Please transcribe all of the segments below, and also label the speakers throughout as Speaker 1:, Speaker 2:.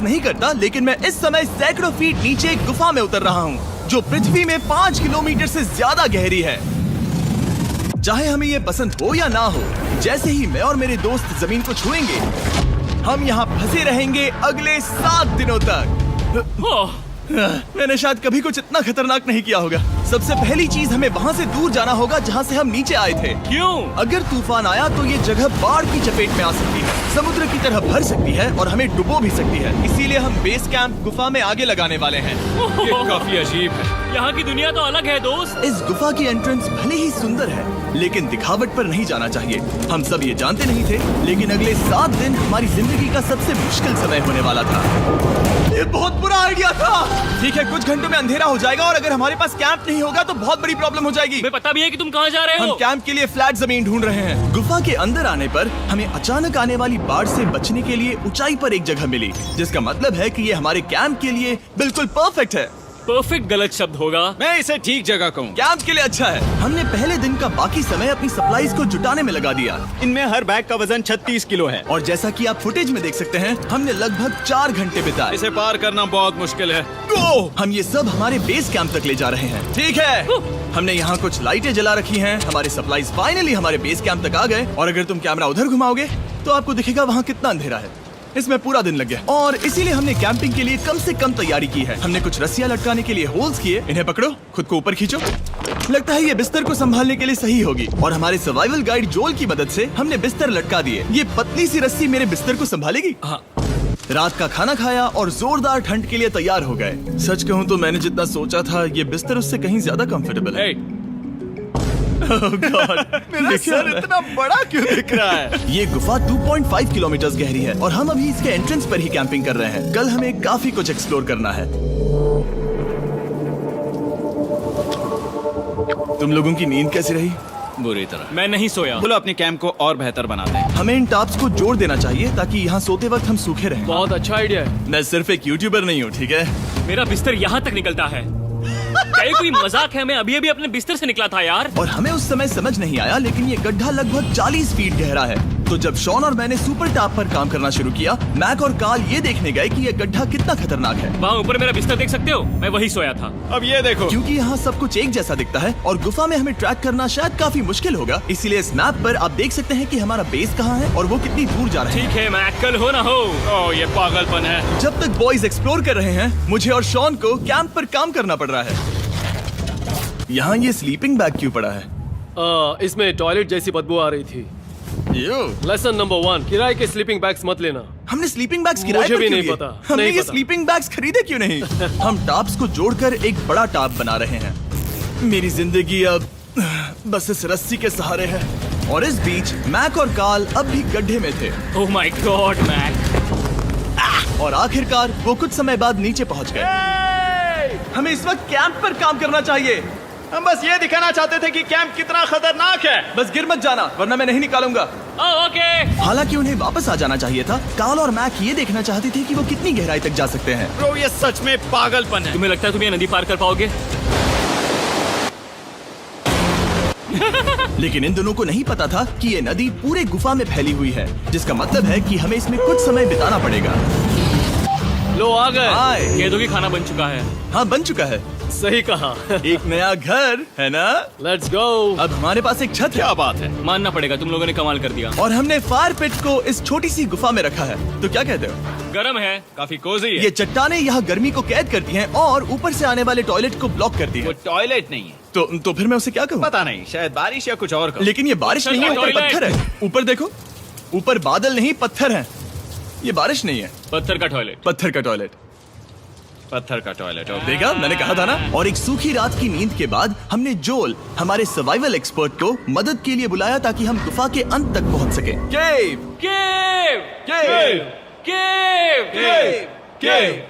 Speaker 1: Use नहीं करता, लेकिन मैं इस समय सैकड़ों फीट नीचे एक गुफा में उतर रहा हूँ जो पृथ्वी में 5 किलोमीटर से ज्यादा गहरी है। चाहे हमें ये पसंद हो या ना हो, जैसे ही मैं और मेरे दोस्त जमीन को छुएंगे, हम यहाँ फंसे रहेंगे अगले 7 दिनों तक। मैंने शायद कभी कुछ इतना खतरनाक नहीं किया होगा। सबसे पहली चीज, हमें वहाँ से दूर जाना होगा जहाँ से हम नीचे आए थे।
Speaker 2: क्यों?
Speaker 1: अगर तूफान आया तो ये जगह बाढ़ की चपेट में आ सकती है, समुद्र की तरह भर सकती है और हमें डुबो भी सकती है। इसीलिए हम बेस कैंप गुफा में आगे लगाने वाले हैं।
Speaker 2: ये काफी अजीब है। यहाँ की दुनिया तो अलग है दोस्त।
Speaker 1: इस गुफा की एंट्रेंस भले ही सुंदर है, लेकिन दिखावट पर नहीं जाना चाहिए। हम सब ये जानते नहीं थे, लेकिन अगले 7 दिन हमारी जिंदगी का सबसे मुश्किल समय होने वाला था। ये बहुत बुरा आइडिया था। ठीक है, कुछ घंटों में अंधेरा हो जाएगा और अगर हमारे पास कैंप नहीं होगा तो बहुत बड़ी प्रॉब्लम हो जाएगी।
Speaker 2: तुम्हें पता भी है कि तुम कहाँ जा रहे
Speaker 1: हम
Speaker 2: हो?
Speaker 1: कैंप के लिए फ्लैट जमीन ढूंढ रहे हैं। गुफा के अंदर आने पर हमें अचानक आने वाली बाढ़ से बचने के लिए ऊंचाई पर एक जगह मिली, जिसका मतलब है कि ये हमारे कैंप के लिए बिल्कुल परफेक्ट है।
Speaker 2: परफेक्ट गलत शब्द होगा।
Speaker 3: मैं इसे ठीक जगह कहूँ।
Speaker 1: कैंप के लिए अच्छा है। हमने पहले दिन का बाकी समय अपनी सप्लाईज को जुटाने में लगा दिया।
Speaker 3: इनमें हर बैग का वजन 36 किलो है।
Speaker 1: और जैसा कि आप फुटेज में देख सकते हैं, हमने लगभग 4 घंटे बिताए।
Speaker 3: इसे पार करना बहुत मुश्किल है।
Speaker 1: हम ये सब हमारे बेस कैंप तक ले जा रहे हैं। ठीक है, हमने यहाँ कुछ लाइटें जला रखी हैं। हमारे सप्लाईज फाइनली हमारे बेस कैंप तक आ गए। और अगर तुम कैमरा उधर घुमाओगे तो आपको दिखेगा वहाँ कितना अंधेरा है। इसमें पूरा दिन लग गया और इसीलिए हमने कैंपिंग के लिए कम से कम तैयारी की है। हमने कुछ रस्सियां लटकाने के लिए होल्स किए। इन्हें पकड़ो, खुद को ऊपर खींचो। लगता है ये बिस्तर को संभालने के लिए सही होगी। और हमारे सर्वाइवल गाइड जोल की मदद से हमने बिस्तर लटका दिए। ये पतली सी रस्सी मेरे बिस्तर को संभालेगी। हाँ। रात का खाना खाया और जोरदार ठंड के लिए तैयार हो गए। सच कहूँ तो मैंने जितना सोचा था, ये बिस्तर उससे कहीं ज्यादा कंफर्टेबल है। Oh God, मेरा सर इतना बड़ा क्यों दिख रहा है? ये गुफा 2.5 किलोमीटर गहरी है और हम अभी इसके एंट्रेंस पर ही कैंपिंग कर रहे हैं। कल हमें काफी कुछ एक्सप्लोर करना है। तुम लोगों की नींद कैसी रही?
Speaker 3: बुरी तरह।
Speaker 2: मैं नहीं सोया।
Speaker 3: बोलो अपने कैंप को और बेहतर बनाते हैं।
Speaker 1: हमें इन टॉप्स को जोड़ देना चाहिए ताकि यहाँ सोते वक्त हम सूखे रहें।
Speaker 2: बहुत अच्छा आइडिया है।
Speaker 1: मैं सिर्फ एक यूट्यूबर नहीं हूँ, ठीक है?
Speaker 2: मेरा बिस्तर यहाँ तक निकलता है। क्या ये कोई मजाक है? मैं अभी अभी अपने बिस्तर से निकला था यार।
Speaker 1: और हमें उस समय समझ नहीं आया, लेकिन ये गड्ढा लगभग 40 फीट गहरा है। तो जब शॉन और मैंने सुपर टॉप पर काम करना शुरू किया, मैक और कार्ल ये देखने गए कि ये गड्ढा कितना खतरनाक है।
Speaker 2: वहाँ ऊपर मेरा बिस्तर देख सकते हो? मैं वही सोया था।
Speaker 3: अब ये देखो।
Speaker 1: क्योंकि यहाँ सब कुछ एक जैसा दिखता है और गुफा में हमें ट्रैक करना शायद काफी मुश्किल होगा, इसीलिए इस मैप पर आप देख सकते हैं कि हमारा बेस कहाँ है और वो कितनी दूर जा रहे हैं।
Speaker 2: ठीक है, मैं कल हो ना हो।
Speaker 3: ओह, ये पागलपन है।
Speaker 1: जब तक बॉयज एक्सप्लोर कर रहे हैं, मुझे और शॉन को कैंप पर काम करना पड़ रहा है। यहाँ ये स्लीपिंग बैग क्यों पड़ा है?
Speaker 4: इसमें टॉयलेट जैसी बदबू आ रही थी। लेसन नंबर 1, किराए के स्लीपिंग बैग्स मत लेना।
Speaker 1: हमने स्लीपिंग बैग्स किराए
Speaker 4: मुझे
Speaker 1: पर
Speaker 4: भी
Speaker 1: क्यों
Speaker 4: नहीं
Speaker 1: लिए?
Speaker 4: पता,
Speaker 1: हमने
Speaker 4: नहीं
Speaker 1: ये
Speaker 4: पता।
Speaker 1: स्लीपिंग बैग्स खरीदे क्यों नहीं? हम टॉप्स को जोड़कर एक बड़ा टॉप बना रहे हैं। मेरी जिंदगी अब बस इस रस्सी के सहारे है। और इस बीच मैक और कार्ल अब भी गड्ढे में थे।
Speaker 2: Oh my god Mac.
Speaker 1: और आखिरकार वो कुछ समय बाद नीचे पहुंच गए। हमें इस वक्त कैंप पर काम करना चाहिए।
Speaker 3: हम बस ये दिखाना चाहते थे कि कैंप कितना खतरनाक है।
Speaker 1: बस गिर मत जाना, वरना मैं नहीं निकालूंगा।
Speaker 2: ओके।
Speaker 1: हालांकि उन्हें वापस आ जाना चाहिए था। कार्ल और मैक ये देखना चाहते थे कि वो कितनी गहराई तक जा सकते हैं।
Speaker 3: ब्रो, ये सच में पागलपन है।
Speaker 2: तुम्हें लगता है तुम ये नदी पार कर पाओगे?
Speaker 1: लेकिन इन दोनों को नहीं पता था कि ये नदी पूरे गुफा में फैली हुई है, जिसका मतलब है कि हमें इसमें कुछ समय बिताना पड़ेगा।
Speaker 4: लो आ गए।
Speaker 1: हाय।
Speaker 2: कह दो कि खाना बन चुका है।
Speaker 1: हाँ, बन चुका है।
Speaker 4: सही कहा।
Speaker 1: एक नया घर है ना?
Speaker 4: Let's go.
Speaker 1: अब हमारे पास एक छत है।
Speaker 3: क्या बात है।
Speaker 2: मानना पड़ेगा, तुम लोगों ने कमाल कर दिया।
Speaker 1: और हमने फायर पिट को इस छोटी सी गुफा में रखा है। तो क्या कहते हो?
Speaker 2: गरम है, काफी कोजी है।
Speaker 1: ये चट्टानें यहाँ गर्मी को कैद करती हैं और ऊपर से आने वाले टॉयलेट को ब्लॉक करती
Speaker 3: वो
Speaker 1: हैं।
Speaker 3: टॉयलेट नहीं है।
Speaker 1: तो फिर मैं उसे क्या कहूँ?
Speaker 3: पता नहीं, शायद बारिश या कुछ और।
Speaker 1: लेकिन ये बारिश नहीं है, ऊपर
Speaker 2: टॉयलेट।
Speaker 1: पत्थर है। ऊपर देखो, ऊपर बादल नहीं पत्थर है। ये बारिश नहीं है,
Speaker 2: पत्थर का टॉयलेट।
Speaker 1: पत्थर का टॉयलेट।
Speaker 3: पत्थर का टॉयलेट।
Speaker 1: देखा, मैंने कहा था ना। और एक सूखी रात की नींद के बाद हमने जोल, हमारे सर्वाइवल एक्सपर्ट को मदद के लिए बुलाया ताकि हम गुफा के अंत तक पहुंच सके। केव,
Speaker 2: केव,
Speaker 1: केव,
Speaker 2: केव,
Speaker 1: केव, केव।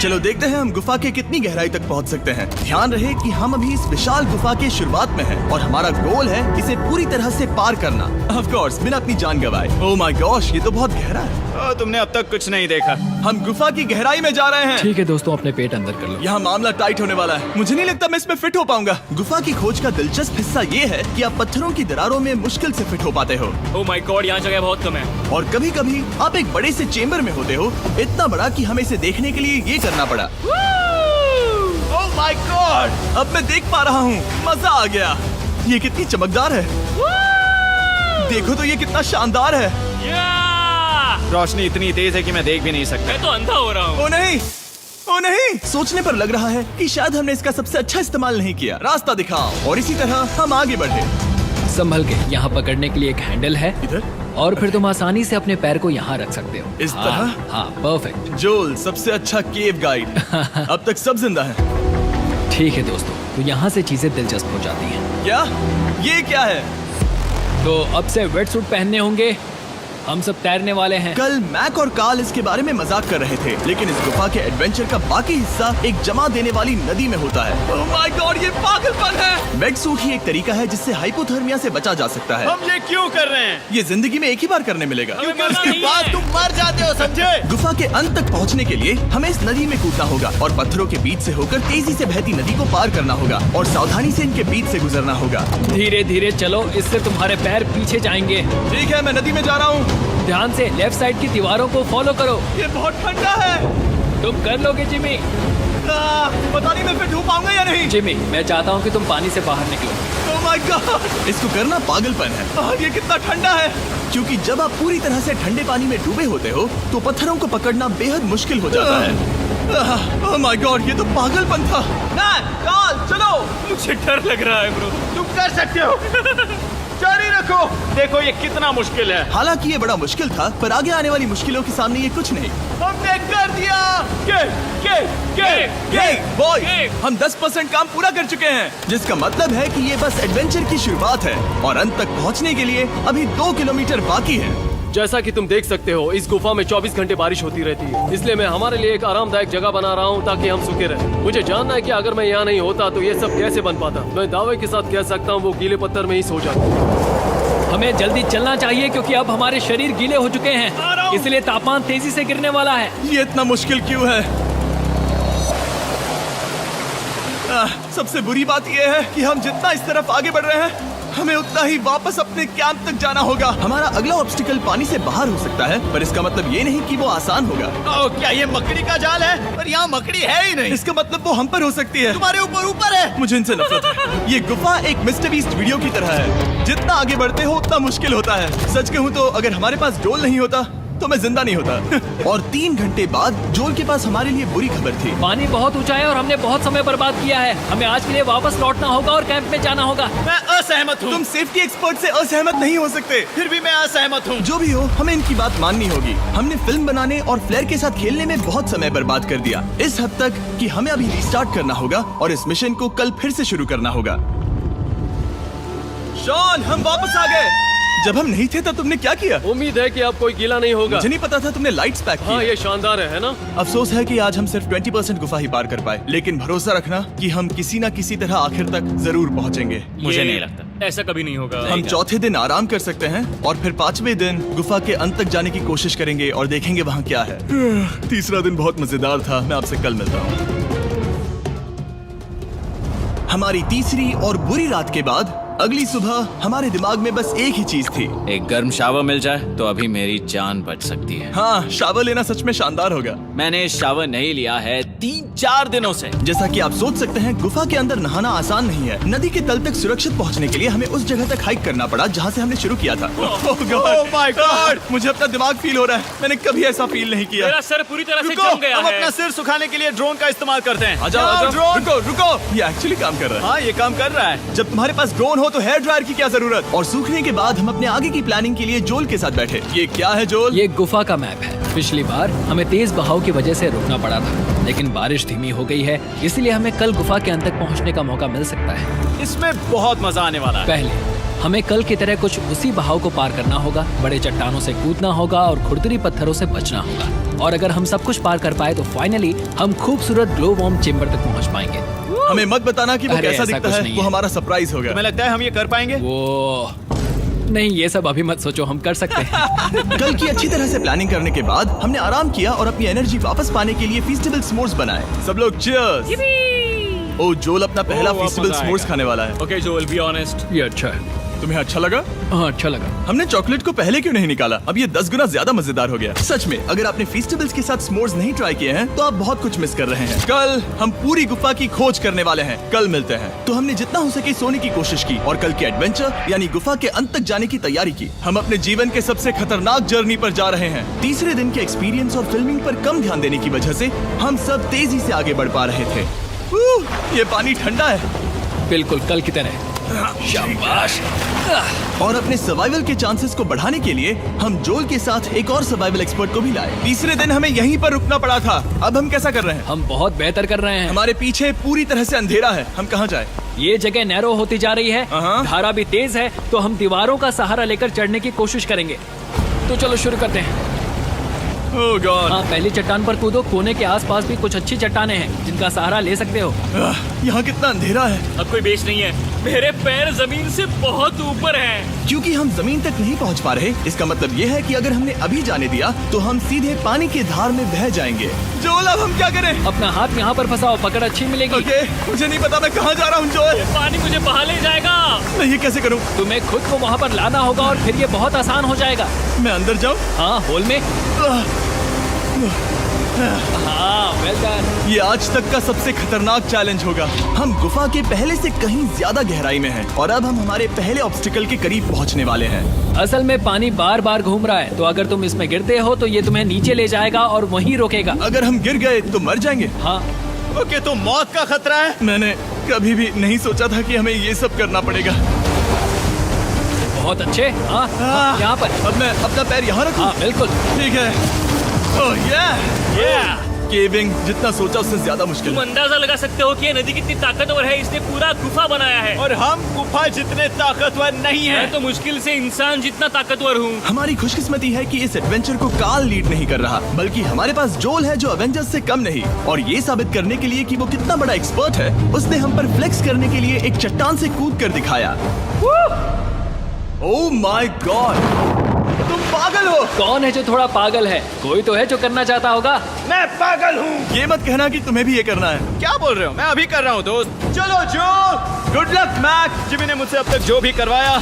Speaker 1: चलो देखते हैं हम गुफा के कितनी गहराई तक पहुंच सकते हैं। ध्यान रहे कि हम अभी इस विशाल गुफा के शुरुआत में हैं और हमारा गोल है इसे पूरी तरह से पार करना। ऑफ कोर्स बिना अपनी जान गंवाए। ओह माय गॉश, ये तो बहुत गहरा है।
Speaker 3: तुमने अब तक कुछ नहीं देखा।
Speaker 1: हम गुफा की गहराई में जा रहे हैं।
Speaker 5: ठीक है दोस्तों, अपने पेट अंदर कर लो।
Speaker 1: यहाँ मामला टाइट होने वाला है। मुझे नहीं लगता मैं इसमें फिट हो पाऊंगा। गुफा की खोज का दिलचस्प हिस्सा ये है कि आप पत्थरों की दरारों में मुश्किल से फिट हो पाते हो
Speaker 2: ओह माय गॉड, यहाँ जगह बहुत कम है।
Speaker 1: और कभी कभी आप एक बड़े से चेम्बर में होते हो, इतना बड़ा कि हमें इसे देखने के लिए ये करना पड़ा।
Speaker 3: ओह माय गॉड,
Speaker 1: अब मैं देख पा रहा हूँ, मजा आ गया। ये कितनी चमकदार है, देखो तो ये कितना शानदार है।
Speaker 3: रोशनी इतनी तेज है कि मैं देख भी नहीं सकता।
Speaker 2: मैं तो अंधा हो रहा हूँ।
Speaker 1: ओ नहीं, ओ नहीं, सोचने पर लग रहा है कि शायद हमने इसका सबसे अच्छा इस्तेमाल नहीं किया। रास्ता दिखाओ। और इसी तरह हम आगे बढ़े।
Speaker 5: संभल के, यहाँ पकड़ने के लिए एक हैंडल है
Speaker 1: इधर
Speaker 5: और फिर तुम आसानी से अपने पैर को यहाँ रख सकते हो।
Speaker 1: इस तरह?
Speaker 5: हाँ, परफेक्ट।
Speaker 1: जोल सबसे अच्छा केव गाइड। अब तक सब जिंदा है।
Speaker 5: ठीक है दोस्तों, तो यहाँ से चीजें दिलचस्प हो जाती हैं।
Speaker 1: क्या ये क्या है?
Speaker 5: तो अब से वेट सूट पहनने होंगे, हम सब तैरने वाले हैं।
Speaker 1: कल मैक और कार्ल इसके बारे में मजाक कर रहे थे, लेकिन इस गुफा के एडवेंचर का बाकी हिस्सा एक जमा देने वाली नदी में होता है। ओह माय गॉड, ये पागलपन है। वेट सूट ही एक तरीका है जिससे हाइपोथर्मिया से बचा जा सकता है।
Speaker 3: हम ये क्यों कर रहे हैं?
Speaker 1: ये जिंदगी में एक ही बार करने मिलेगा।
Speaker 3: क्योंकि
Speaker 2: मरना
Speaker 3: उसके
Speaker 2: नहीं
Speaker 3: बाद
Speaker 2: है।
Speaker 3: तुम मर जाते हो, समझे?
Speaker 1: गुफा के अंत तक पहुंचने के लिए हमें इस नदी में कूदना होगा और पत्थरों के बीच से होकर तेजी से बहती नदी को पार करना होगा और सावधानी से इनके बीच से गुजरना होगा।
Speaker 5: धीरे धीरे चलो, इससे तुम्हारे पैर पीछे जाएंगे।
Speaker 1: ठीक है, मैं नदी में जा रहा हूँ।
Speaker 5: ध्यान से लेफ्ट साइड की दीवारों को फॉलो करो।
Speaker 1: ये बहुत ठंडा है।
Speaker 5: तुम कर लोगे जिमी।
Speaker 1: पता नहीं मैं फिट हो पाऊंगा या नहीं।
Speaker 5: जिमी, मैं चाहता हूँ कि तुम पानी से बाहर निकलो।
Speaker 1: ओह माय गॉड, इसको करना पागलपन है। और ये कितना ठंडा है, क्योंकि जब आप पूरी तरह से ठंडे पानी में डूबे होते हो तो पत्थरों को पकड़ना बेहद मुश्किल हो जाता है। ओह माय गॉड, ये तो पागलपन था। कार्ल, चलो।
Speaker 2: मुझे डर लग रहा है ब्रो।
Speaker 3: तुम कर सकते हो। जारी रखो। देखो ये कितना मुश्किल है।
Speaker 1: हालांकि ये बड़ा मुश्किल था, पर आगे आने वाली मुश्किलों के सामने ये कुछ नहीं।
Speaker 3: हमने कर दिया।
Speaker 1: बॉय, हम 10% काम पूरा कर चुके हैं, जिसका मतलब है कि ये बस एडवेंचर की शुरुआत है और अंत तक पहुंचने के लिए अभी 2 किलोमीटर बाकी है।
Speaker 4: जैसा कि तुम देख सकते हो, इस गुफा में 24 घंटे बारिश होती रहती है, इसलिए मैं हमारे लिए एक आरामदायक जगह बना रहा हूँ ताकि हम सूखे रहें। मुझे जानना है कि अगर मैं यहाँ नहीं होता तो ये सब कैसे बन पाता। मैं दावे के साथ कह सकता हूँ वो गीले पत्थर में ही सो जाता।
Speaker 5: हमें जल्दी चलना चाहिए क्योंकि अब हमारे शरीर गीले हो चुके हैं, इसलिए तापमान तेजी से गिरने वाला है।
Speaker 1: ये इतना मुश्किल क्यों है? सबसे बुरी बात यह है कि हम जितना इस तरफ आगे बढ़ रहे हैं, हमें उतना ही वापस अपने कैंप तक जाना होगा। हमारा अगला ऑब्स्टिकल पानी से बाहर हो सकता है, पर इसका मतलब ये नहीं कि वो आसान होगा।
Speaker 3: ओह, क्या ये मकड़ी का जाल है? पर यहाँ मकड़ी है ही नहीं।
Speaker 1: इसका मतलब वो हम पर हो सकती है।
Speaker 3: तुम्हारे ऊपर है।
Speaker 1: मुझे इनसे नफरत है। ये गुफा एक मिस्टर बीस्ट वीडियो की तरह है, जितना आगे बढ़ते हो उतना मुश्किल होता है। सच कहूँ तो अगर हमारे पास जोल नहीं होता तो मैं जिंदा नहीं होता। और 3 घंटे बाद जोल के पास हमारे लिए बुरी खबर थी।
Speaker 5: पानी बहुत ऊंचा है और हमने बहुत समय बर्बाद किया है। हमें आज के लिए वापस लौटना होगा और कैंप में जाना होगा।
Speaker 3: मैं असहमत हूँ।
Speaker 1: तुम सेफ्टी एक्सपर्ट से असहमत नहीं हो सकते।
Speaker 3: फिर भी मैं असहमत हूँ।
Speaker 1: जो भी हो, हमें इनकी बात माननी होगी। हमने फिल्म बनाने और फ्लेयर के साथ खेलने में बहुत समय बर्बाद कर दिया, इस हद तक कि हमें अभी रिस्टार्ट करना होगा और इस मिशन को कल फिर से शुरू करना होगा। शॉन, हम वापस आ गए। जब हम नहीं थे तब तुमने क्या किया?
Speaker 4: उम्मीद है कि अब कोई गीला नहीं होगा।
Speaker 1: मुझे नहीं पता था तुमने लाइट्स पैक
Speaker 4: हाँ,
Speaker 1: की।
Speaker 4: ये शानदार है ना?
Speaker 1: अफसोस है कि आज हम सिर्फ 20% गुफा ही पार कर पाए, लेकिन भरोसा रखना कि हम किसी न किसी तरह आखिर तक जरूर पहुंचेंगे।
Speaker 3: मुझे नहीं लगता
Speaker 2: ऐसा कभी नहीं होगा।
Speaker 1: हम चौथे दिन आराम कर सकते हैं और फिर 5वें दिन गुफा के अंत तक जाने की कोशिश करेंगे और देखेंगे वहाँ क्या है। तीसरा दिन बहुत मजेदार था। मैं आपसे कल मिलता हूँ। हमारी तीसरी और बुरी रात के बाद अगली सुबह हमारे दिमाग में बस एक ही चीज थी।
Speaker 6: एक गर्म शावर मिल जाए तो अभी मेरी जान बच सकती है।
Speaker 1: हाँ, शावर लेना सच में शानदार होगा।
Speaker 6: मैंने शावर नहीं लिया है 3-4 दिनों से।
Speaker 1: जैसा कि आप सोच सकते हैं, गुफा के अंदर नहाना आसान नहीं है। नदी के तल तक सुरक्षित पहुंचने के लिए हमें उस जगह तक हाइक करना पड़ा जहां से हमने शुरू किया था।
Speaker 3: Oh my God!
Speaker 1: मुझे अपना दिमाग फील हो रहा है। मैंने कभी ऐसा फील नहीं किया।
Speaker 2: मेरा सर पूरी तरह से
Speaker 3: रुको,
Speaker 2: जम गया
Speaker 3: हम
Speaker 2: है।
Speaker 3: अपना सिर सुखाने के लिए ड्रोन का इस्तेमाल करते हैं।
Speaker 1: आ जाओ, आ जाओ।
Speaker 3: ड्रोन।
Speaker 1: रुको रुको, ये एक्चुअली काम कर रहा है।
Speaker 3: हाँ, ये काम कर रहा है।
Speaker 1: जब तुम्हारे पास ड्रोन हो तो हेयर ड्रायर की क्या जरूरत। और सूखने के बाद हम अपने आगे की प्लानिंग के लिए जोल के साथ बैठे। ये क्या है जोल?
Speaker 5: ये गुफा का मैप है। पिछली बार हमें तेज बहाव की वजह से रुकना पड़ा था, लेकिन बारिश धीमी हो गई है, इसलिए हमें कल गुफा के अंत तक पहुंचने का मौका मिल सकता है।
Speaker 3: इसमें बहुत मजा आने वाला है।
Speaker 5: पहले हमें कल की तरह कुछ उसी बहाव को पार करना होगा, बड़े चट्टानों से कूदना होगा और खुरदरी पत्थरों से बचना होगा। और अगर हम सब कुछ पार कर पाए तो फाइनली हम खूबसूरत ग्लो वार्म चेम्बर तक पहुंच पाएंगे।
Speaker 1: हमें मत बताना कि वो
Speaker 5: अरे,
Speaker 1: कैसा
Speaker 5: ऐसा
Speaker 1: दिखता
Speaker 5: कुछ
Speaker 1: है,
Speaker 5: नहीं
Speaker 1: वो
Speaker 5: है।
Speaker 1: हमारा सरप्राइज होगा।
Speaker 3: तुम्हें लगता है हम ये कर पाएंगे?
Speaker 5: वो नहीं, ये सब अभी मत सोचो, हम कर सकते हैं।
Speaker 1: कल की अच्छी तरह से प्लानिंग करने के बाद हमने आराम किया और अपनी एनर्जी वापस पाने के लिए फीस्टेबल स्मोर्स बनाए। सब लोग चीयर्स। ओ, जोल अपना पहला
Speaker 2: वापस
Speaker 1: फीस्टेबल
Speaker 2: आएगा।
Speaker 1: स्मोर्स खाने वाला है।
Speaker 2: Okay Joel, be honest.
Speaker 5: ये अच्छा है।
Speaker 1: तुम्हें अच्छा लगा?
Speaker 5: हाँ, अच्छा लगा।
Speaker 1: हमने चॉकलेट को पहले क्यों नहीं निकाला? अब ये 10 गुना ज्यादा मजेदार हो गया। सच में, अगर आपने फीस्टेबल्स के साथ स्मोर्स नहीं ट्राई किए हैं तो आप बहुत कुछ मिस कर रहे हैं। कल हम पूरी गुफा की खोज करने वाले हैं। कल मिलते हैं। तो हमने जितना हो सके सोने की कोशिश की और कल के एडवेंचर यानी गुफा के अंत तक जाने की तैयारी की। हम अपने जीवन के सबसे खतरनाक जर्नी पर जा रहे हैं। तीसरे दिन के एक्सपीरियंस और फिल्मिंग पर कम ध्यान देने की वजह से हम सब तेजी से आगे बढ़ पा रहे थे। ये पानी ठंडा है।
Speaker 5: बिल्कुल कल की तरह। शाबाश।
Speaker 1: और अपने सर्वाइवल के चांसेस को बढ़ाने के लिए हम जोल के साथ एक और सर्वाइवल एक्सपर्ट को भी लाए। तीसरे दिन हमें यहीं पर रुकना पड़ा था। अब हम कैसा कर रहे हैं?
Speaker 5: हम बहुत बेहतर कर रहे हैं।
Speaker 1: हमारे पीछे पूरी तरह से अंधेरा है। हम कहाँ जाए?
Speaker 5: ये जगह नैरो होती जा रही है,
Speaker 1: हाँ।
Speaker 5: धारा भी तेज है, तो हम दीवारों का सहारा लेकर चढ़ने की कोशिश करेंगे। तो चलो शुरू करते हैं।
Speaker 1: ओह गॉड,
Speaker 5: हाँ, पहली चट्टान पर कूदो। कोने के आसपास भी कुछ अच्छी चट्टानें हैं जिनका सहारा ले सकते हो।
Speaker 1: यहाँ कितना अंधेरा है।
Speaker 2: अब कोई बेस नहीं है, मेरे पैर जमीन से बहुत ऊपर हैं।
Speaker 1: क्योंकि हम जमीन तक नहीं पहुँच पा रहे, इसका मतलब ये है कि अगर हमने अभी जाने दिया तो हम सीधे पानी की धार में बह जाएंगे। जोल, अब हम क्या करें?
Speaker 5: अपना हाथ यहाँ पर फंसाओ, पकड़ अच्छी मिलेगी।
Speaker 1: ओके, मुझे नहीं पता मैं कहाँ जा रहा हूँ जोल।
Speaker 2: पानी मुझे बहा ले जाएगा।
Speaker 1: मैं ये कैसे करूँ?
Speaker 5: तुम्हें खुद को वहाँ पर लाना होगा और फिर ये बहुत आसान हो जाएगा।
Speaker 1: मैं अंदर जाऊँ?
Speaker 5: हाँ, होल में। हाँ, वेल डन।
Speaker 1: ये आज तक का सबसे खतरनाक चैलेंज होगा। हम गुफा के पहले से कहीं ज्यादा गहराई में हैं और अब हम हमारे पहले ऑब्स्टिकल के करीब पहुंचने वाले हैं।
Speaker 5: असल में पानी बार बार घूम रहा है, तो अगर तुम इसमें गिरते हो तो ये तुम्हें नीचे ले जाएगा और वहीं रोकेगा।
Speaker 1: अगर हम गिर गए तो मर जाएंगे।
Speaker 5: हाँ,
Speaker 3: ओके, तो मौत का खतरा है।
Speaker 1: मैंने कभी भी नहीं सोचा था कि हमें ये सब करना पड़ेगा।
Speaker 5: बहुत अच्छे। हाँ, यहाँ पर।
Speaker 1: अब मैं अपना पैर यहाँ रखूं?
Speaker 5: हाँ, बिल्कुल।
Speaker 1: ठीक है। ओह केविंग जितना सोचा उससे ज्यादा मुश्किल
Speaker 2: तुम
Speaker 1: है।
Speaker 2: अंदाजा लगा सकते हो कि ये नदी कितनी ताकतवर है। इसने पूरा गुफा बनाया है
Speaker 3: और हम गुफा जितने ताकतवर नहीं है।
Speaker 2: मैं तो मुश्किल से इंसान जितना ताकतवर हूँ।
Speaker 1: हमारी खुशकिस्मती है कि इस एडवेंचर को काल लीड नहीं कर रहा, बल्कि हमारे पास जोल है जो एवेंजर्स से कम नहीं। और ये साबित करने के लिए कि वो कितना बड़ा एक्सपर्ट है, उसने हम पर फ्लेक्स करने के लिए एक चट्टान से कूद कर दिखाया। ओह माय गॉड, तुम पागल हो।
Speaker 5: कौन है जो थोड़ा पागल है? कोई तो है जो करना चाहता होगा।
Speaker 3: मैं पागल हूँ।
Speaker 1: ये मत कहना कि तुम्हें भी ये करना है।
Speaker 3: क्या बोल रहे हो? मैं अभी कर रहा हूँ दोस्त। चलो जो, गुड लक मैक। जिमी ने मुझसे अब तक जो भी करवाया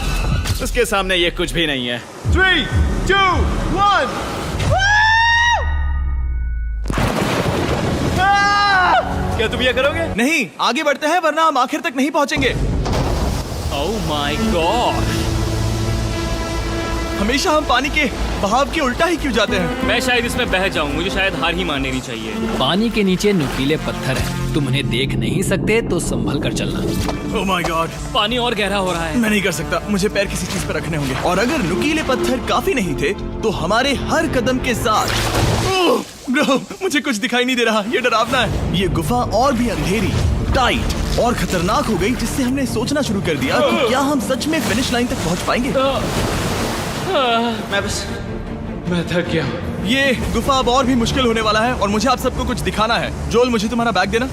Speaker 3: उसके सामने ये कुछ भी नहीं है। 3, 2, 1। क्या तुम ये करोगे?
Speaker 1: नहीं, आगे बढ़ते हैं वरना हम आखिर तक नहीं पहुंचेंगे।
Speaker 2: ओह माय गॉड,
Speaker 1: हमेशा हम पानी के बहाव के उल्टा ही क्यों जाते हैं?
Speaker 2: मैं शायद इसमें बह जाऊं। मुझे शायद हार ही मान लेनी चाहिए।
Speaker 5: पानी के नीचे नुकीले पत्थर हैं। तुम उन्हें देख नहीं सकते तो संभल कर चलना।
Speaker 1: ओह माय गॉड,
Speaker 2: पानी और गहरा हो रहा है।
Speaker 1: मैं नहीं कर सकता। मुझे पैर किसी चीज पर रखने होंगे। और अगर नुकीले पत्थर काफी नहीं थे तो हमारे हर कदम के साथ ओह, ब्रो, मुझे कुछ दिखाई नहीं दे रहा। ये डरावना है। ये गुफा और भी अंधेरी, टाइट और खतरनाक हो गई, जिससे हमने सोचना शुरू कर दिया कि क्या हम सच में फिनिश लाइन तक पहुंच पाएंगे।
Speaker 4: मैं थक गया।
Speaker 1: ये गुफा अब और भी मुश्किल होने वाला है और मुझे आप सबको कुछ दिखाना है। जोल, मुझे तुम्हारा बैग देना।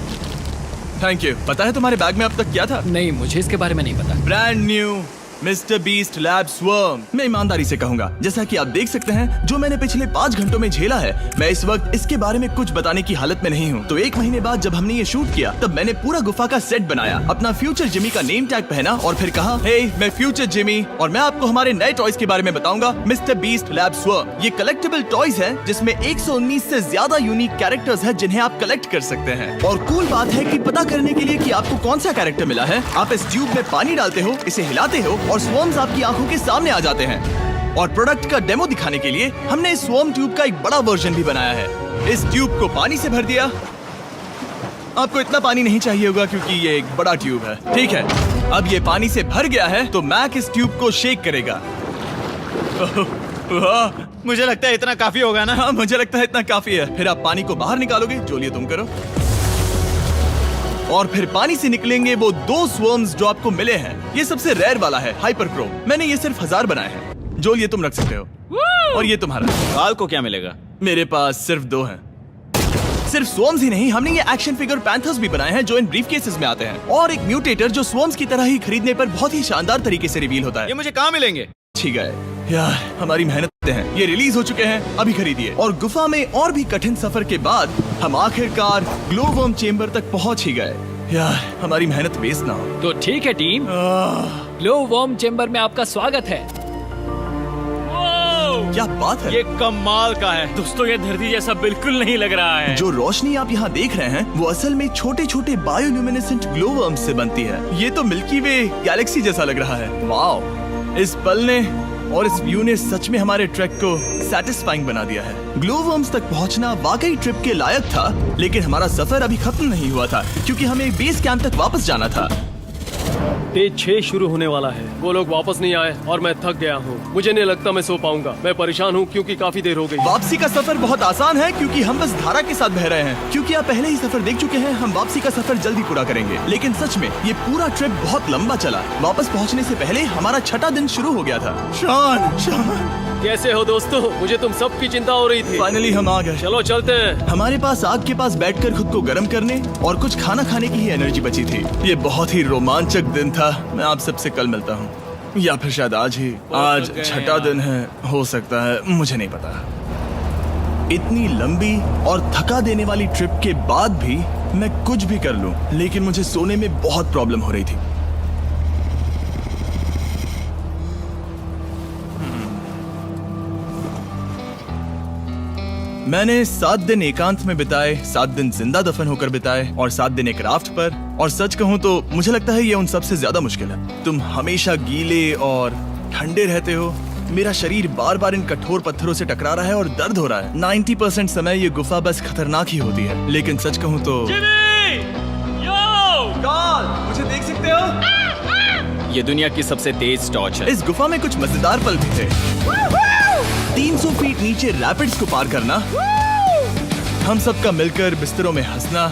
Speaker 1: Thank you. पता है तुम्हारे बैग में अब तक क्या था?
Speaker 5: नहीं, मुझे इसके बारे में नहीं पता।
Speaker 1: Brand new mister beast lab swarm. मैं ईमानदारी से कहूंगा, जैसा कि आप देख सकते हैं, जो मैंने पिछले 5 घंटों में झेला है, मैं इस वक्त इसके बारे में कुछ बताने की हालत में नहीं हूँ। तो 1 महीने बाद जब हमने ये शूट किया, तब मैंने पूरा गुफा का सेट बनाया, अपना फ्यूचर जिमी का नेम टैग पहना और फिर कहा, हे, मैं फ्यूचर जिमी और मैं आपको हमारे नए टॉयज के बारे में बताऊंगा, मिस्टर बीस्ट लैब स्वर्म। ये कलेक्टेबल टॉयज हैं, जिसमें 119 से ज्यादा यूनिक कैरेक्टर्स हैं जिन्हें आप कलेक्ट कर सकते हैं। और कूल बात है कि पता करने के लिए कि आपको कौन सा कैरेक्टर मिला है, आप इस ट्यूब में पानी डालते हो, इसे हिलाते हो और स्वर्म्स आपकी आंखों के सामने आ जाते हैं। और प्रोडक्ट का डेमो दिखाने के लिए हमने इस स्वर्म ट्यूब का एक बड़ा वर्जन भी बनाया है। इस ट्यूब को पानी से भर दिया। आपको इतना पानी नहीं चाहिए होगा क्योंकि ये एक बड़ा ट्यूब है। ठीक है, अब ये पानी से भर गया है तो मैक इस ट्यूब को शेक करेगा।
Speaker 3: मुझे लगता है इतना काफी होगा ना।
Speaker 1: हाँ, मुझे लगता है इतना काफी है। फिर आप पानी को बाहर निकालोगे। जोलिए, तुम करो। और फिर पानी से निकलेंगे वो 2 स्वर्म्स जो आपको मिले हैं। ये सबसे रेयर वाला है, हाइपरक्रोम। मैंने ये सिर्फ 1000 बनाए हैं। जोल, ये तुम रख सकते हो और ये तुम्हारा।
Speaker 3: बाल को क्या मिलेगा?
Speaker 1: मेरे पास सिर्फ 2 हैं। सिर्फ स्वॉर्म्स ही नहीं, हमने ये एक्शन फिगर पैंथर्स भी बनाए हैं जो इन ब्रीफ केसेस में आते हैं, और एक म्यूटेटर जो स्वॉर्म्स की तरह ही खरीदने पर बहुत ही शानदार तरीके से रिवील होता है।
Speaker 3: ये मुझे कहाँ मिलेंगे?
Speaker 1: ठीक है यार, हमारी मेहनत हैं, ये रिलीज हो चुके हैं, अभी खरीदिए। और गुफा में और भी कठिन सफर के बाद हम आखिरकार ग्लोवर्म चेम्बर तक पहुंच ही गए। यार, हमारी मेहनत वेस्ट ना हो।
Speaker 5: तो ठीक है टीम, ग्लो वर्म चेम्बर में आपका स्वागत है।
Speaker 1: क्या बात है,
Speaker 3: ये कमाल का है।
Speaker 2: दोस्तों ये धरती जैसा बिल्कुल नहीं लग रहा है।
Speaker 1: जो रोशनी आप यहाँ देख रहे हैं वो असल में छोटे छोटे बायोल्यूमिनेसेंट ग्लोवर्म्स से बनती है। ये तो मिल्की वे गैलेक्सी जैसा लग रहा है। वाओ, इस पल ने और इस व्यू ने सच में हमारे ट्रैक को सैटिस्फाइंग बना दिया है। ग्लोवर्म्स तक पहुंचना वाकई ट्रिप के लायक था, लेकिन हमारा सफर अभी खत्म नहीं हुआ था क्योंकि हमें बेस कैंप तक वापस जाना था।
Speaker 4: डे 6 शुरू होने वाला है। वो लोग वापस नहीं आए और मैं थक गया हूँ। मुझे नहीं लगता मैं सो पाऊंगा। मैं परेशान हूँ क्योंकि काफी देर हो गई।
Speaker 1: वापसी का सफर बहुत आसान है क्योंकि हम बस धारा के साथ बह रहे हैं। क्योंकि आप पहले ही सफर देख चुके हैं, हम वापसी का सफर जल्दी पूरा करेंगे। लेकिन सच में ये पूरा ट्रिप बहुत लंबा चला। वापस पहुंचने से पहले हमारा 6वां दिन शुरू हो गया था। शान,
Speaker 4: कैसे हो दोस्तों? मुझे तुम सब की चिंता हो रही थी।
Speaker 1: फाइनली हम आ गए।
Speaker 4: चलो चलते हैं।
Speaker 1: हमारे पास आग के पास बैठकर खुद को गर्म करने और कुछ खाना खाने की ही एनर्जी बची थी। ये बहुत ही रोमांचक दिन था। मैं आप सबसे कल मिलता हूँ, या फिर शायद आज ही। आज 6वां दिन है, हो सकता है, मुझे नहीं पता। इतनी लंबी और थका देने वाली ट्रिप के बाद भी मैं कुछ भी कर लूं, लेकिन मुझे सोने में बहुत प्रॉब्लम हो रही थी। मैंने 7 दिन एकांत में बिताए, 7 दिन जिंदा दफन होकर बिताए और 7 दिन एक राफ्ट पर। और सच कहूं तो मुझे लगता है ये उन सबसे ज्यादा मुश्किल है। तुम हमेशा गीले और ठंडे रहते हो। मेरा शरीर बार बार इन कठोर पत्थरों से टकरा रहा है और दर्द हो रहा है। 90% समय ये गुफा बस खतरनाक ही होती है। लेकिन सच कहूं तो मुझे देख सकते हो,
Speaker 6: ये दुनिया की सबसे तेज टॉर्च है।
Speaker 1: इस गुफा में कुछ मजेदार पल भी थे। 300 फीट नीचे रैपिड्स को पार करना, हम सबका मिलकर बिस्तरों में हंसना,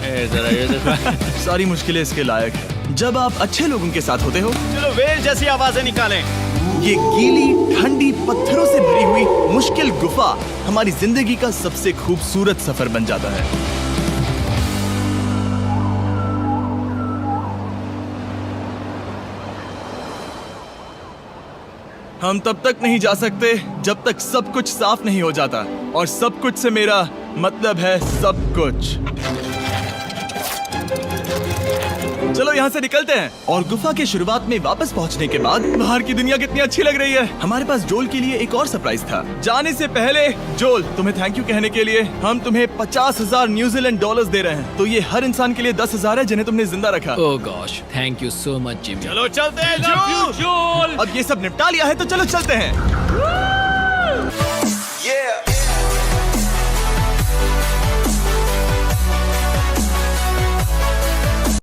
Speaker 1: सारी मुश्किलें इसके लायक है जब आप अच्छे लोगों के साथ होते हो।
Speaker 3: चलो वेल जैसी आवाजें निकालें।
Speaker 1: ये गीली ठंडी पत्थरों से भरी हुई मुश्किल गुफा हमारी जिंदगी का सबसे खूबसूरत सफर बन जाता है। हम तब तक नहीं जा सकते जब तक सब कुछ साफ नहीं हो जाता, और सब कुछ से मेरा मतलब है सब कुछ। चलो यहाँ से निकलते हैं। और गुफा के शुरुआत में वापस पहुँचने के बाद बाहर की दुनिया कितनी अच्छी लग रही है। हमारे पास जोल के लिए एक और सरप्राइज था। जाने से पहले जोल, तुम्हें थैंक यू कहने के लिए हम तुम्हें 50,000 न्यूजीलैंड डॉलर्स दे रहे हैं। तो ये हर इंसान के लिए 10,000 है जिन्हें तुमने जिंदा रखा।
Speaker 5: Oh gosh, thank you so much Jimmy.
Speaker 3: चलो चलते हैं जोल।
Speaker 2: जोल,
Speaker 1: अब ये सब निपटा लिया है तो चलो चलते हैं।